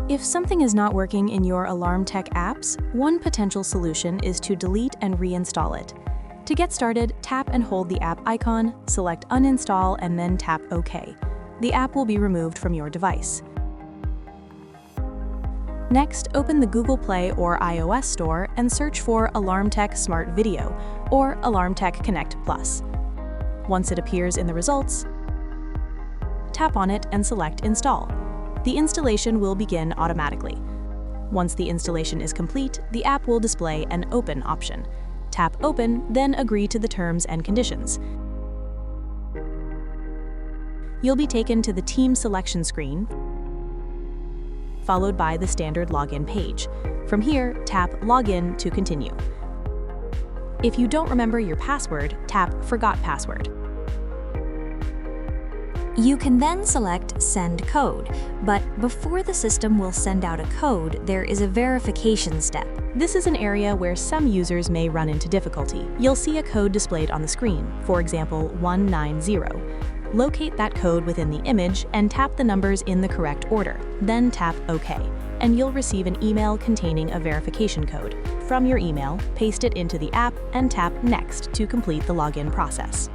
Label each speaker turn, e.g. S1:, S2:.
S1: If something is not working in your AlarmTek apps, one potential solution is to delete and reinstall it. To get started, tap and hold the app icon, select Uninstall, and then tap OK. The app will be removed from your device. Next, open the Google Play or iOS store and search for AlarmTek Smart Video or AlarmTek Connect Plus. Once it appears in the results, tap on it and select Install. The installation will begin automatically. Once the installation is complete, the app will display an Open option. Tap Open, then agree to the terms and conditions. You'll be taken to the Team Selection screen, followed by the standard login page. From here, tap Login to continue. If you don't remember your password, tap Forgot Password.
S2: You can then select Send Code, but before the system will send out a code, there is a verification step.
S1: This is an area where some users may run into difficulty. You'll see a code displayed on the screen, for example, 190. Locate that code within the image and tap the numbers in the correct order. Then tap OK, and you'll receive an email containing a verification code. From your email, paste it into the app and tap Next to complete the login process.